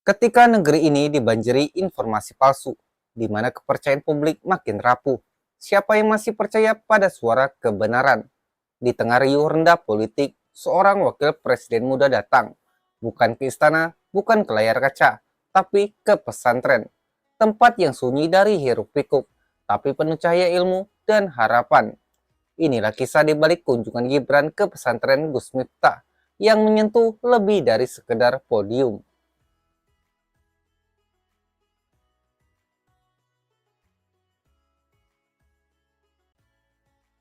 Ketika negeri ini dibanjiri informasi palsu, di mana kepercayaan publik makin rapuh, siapa yang masih percaya pada suara kebenaran? Di tengah riuh rendah politik, seorang wakil presiden muda datang, bukan ke istana, bukan ke layar kaca, tapi ke pesantren, tempat yang sunyi dari hiruk-pikuk, tapi penuh cahaya ilmu dan harapan. Inilah kisah di balik kunjungan Gibran ke pesantren Gus Miftah, yang menyentuh lebih dari sekedar podium.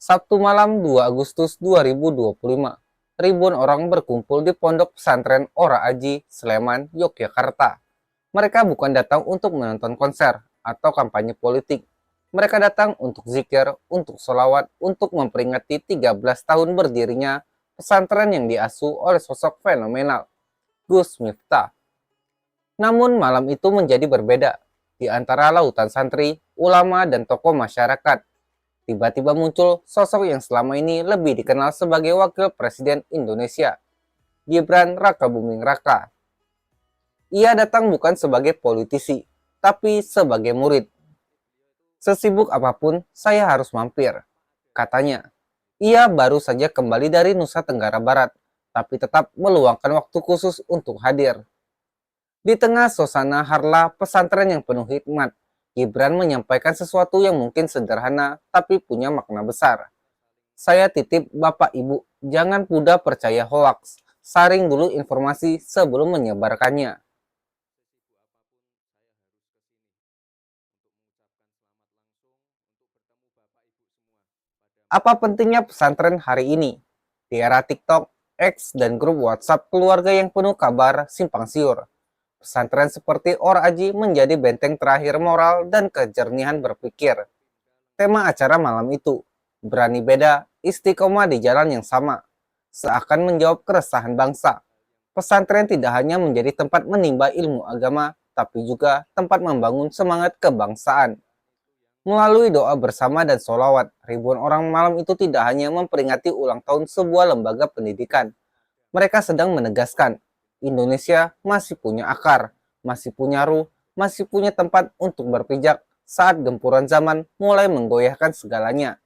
Sabtu malam 2 Agustus 2025, ribuan orang berkumpul di pondok pesantren Ora Aji, Sleman, Yogyakarta. Mereka bukan datang untuk menonton konser atau kampanye politik. Mereka datang untuk zikir, untuk sholawat, untuk memperingati 13 tahun berdirinya pesantren yang diasuh oleh sosok fenomenal, Gus Miftah. Namun malam itu menjadi berbeda. Di antara lautan santri, ulama, dan tokoh masyarakat, tiba-tiba muncul sosok yang selama ini lebih dikenal sebagai Wakil Presiden Indonesia, Gibran Rakabuming Raka. Ia datang bukan sebagai politisi, tapi sebagai murid. Sesibuk apapun, saya harus mampir, katanya. Ia baru saja kembali dari Nusa Tenggara Barat, tapi tetap meluangkan waktu khusus untuk hadir. Di tengah suasana harla pesantren yang penuh hikmat, Gibran menyampaikan sesuatu yang mungkin sederhana tapi punya makna besar. Saya titip Bapak Ibu, jangan mudah percaya hoaks. Saring dulu informasi sebelum menyebarkannya. Apa pentingnya pesantren hari ini? Di era TikTok, X, dan grup WhatsApp keluarga yang penuh kabar simpang siur, pesantren seperti Or Aji menjadi benteng terakhir moral dan kejernihan berpikir. Tema acara malam itu, berani beda, istiqomah di jalan yang sama, seakan menjawab keresahan bangsa. Pesantren tidak hanya menjadi tempat menimba ilmu agama, tapi juga tempat membangun semangat kebangsaan. Melalui doa bersama dan sholawat, ribuan orang malam itu tidak hanya memperingati ulang tahun sebuah lembaga pendidikan. Mereka sedang menegaskan, Indonesia masih punya akar, masih punya ruh, masih punya tempat untuk berpijak saat gempuran zaman mulai menggoyahkan segalanya.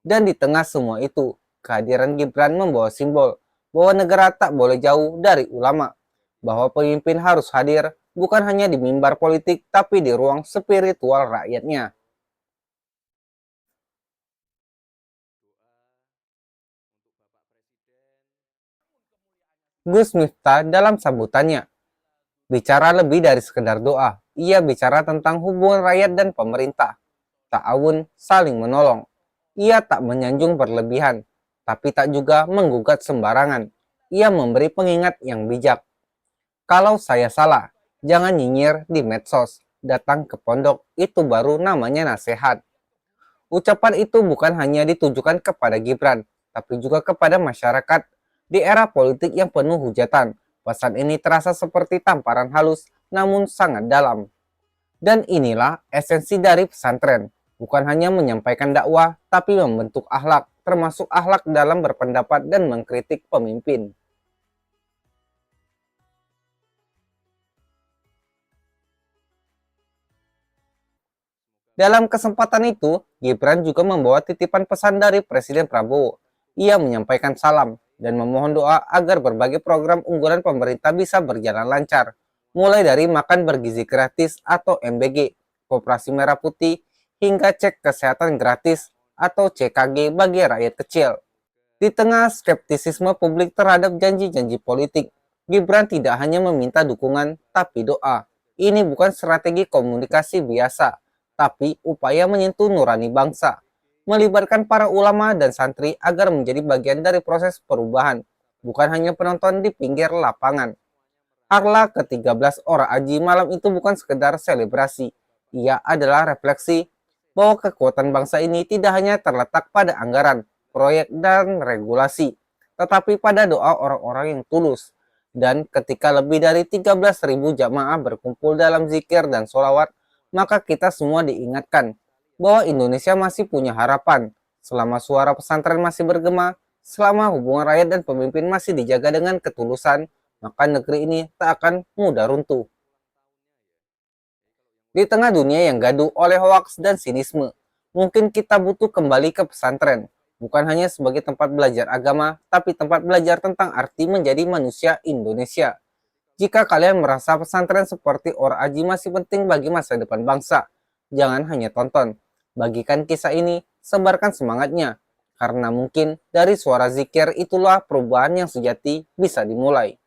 Dan di tengah semua itu, kehadiran Gibran membawa simbol bahwa negara tak boleh jauh dari ulama, bahwa pemimpin harus hadir bukan hanya di mimbar politik tapi di ruang spiritual rakyatnya. Gus Miftah dalam sambutannya bicara lebih dari sekedar doa. Ia bicara tentang hubungan rakyat dan pemerintah, ta'awun, saling menolong. Ia tak menyanjung berlebihan, tapi tak juga menggugat sembarangan. Ia memberi pengingat yang bijak. Kalau saya salah, jangan nyinyir di medsos. Datang ke pondok, itu baru namanya nasihat. Ucapan itu bukan hanya ditujukan kepada Gibran, tapi juga kepada masyarakat. Di era politik yang penuh hujatan, pesan ini terasa seperti tamparan halus namun sangat dalam. Dan inilah esensi dari pesantren, bukan hanya menyampaikan dakwah, tapi membentuk akhlak, termasuk akhlak dalam berpendapat dan mengkritik pemimpin. Dalam kesempatan itu, Gibran juga membawa titipan pesan dari Presiden Prabowo. Ia menyampaikan salam dan memohon doa agar berbagai program unggulan pemerintah bisa berjalan lancar, mulai dari makan bergizi gratis atau MBG, Koperasi Merah Putih, hingga cek kesehatan gratis atau CKG bagi rakyat kecil. Di tengah skeptisisme publik terhadap janji-janji politik, Gibran tidak hanya meminta dukungan, tapi doa. Ini bukan strategi komunikasi biasa, tapi upaya menyentuh nurani bangsa, melibatkan para ulama dan santri agar menjadi bagian dari proses perubahan, bukan hanya penonton di pinggir lapangan. Harla ke-13 Ora Aji malam itu bukan sekedar selebrasi, ia adalah refleksi bahwa kekuatan bangsa ini tidak hanya terletak pada anggaran, proyek, dan regulasi, tetapi pada doa orang-orang yang tulus. Dan ketika lebih dari 13.000 jamaah berkumpul dalam zikir dan sholawat, maka kita semua diingatkan bahwa Indonesia masih punya harapan. Selama suara pesantren masih bergema, selama hubungan rakyat dan pemimpin masih dijaga dengan ketulusan, maka negeri ini tak akan mudah runtuh. Di tengah dunia yang gaduh oleh hoaks dan sinisme, mungkin kita butuh kembali ke pesantren, bukan hanya sebagai tempat belajar agama, tapi tempat belajar tentang arti menjadi manusia Indonesia. Jika kalian merasa pesantren seperti Ora Aji masih penting bagi masa depan bangsa, jangan hanya tonton. Bagikan kisah ini, sebarkan semangatnya. Karena mungkin dari suara zikir itulah perubahan yang sejati bisa dimulai.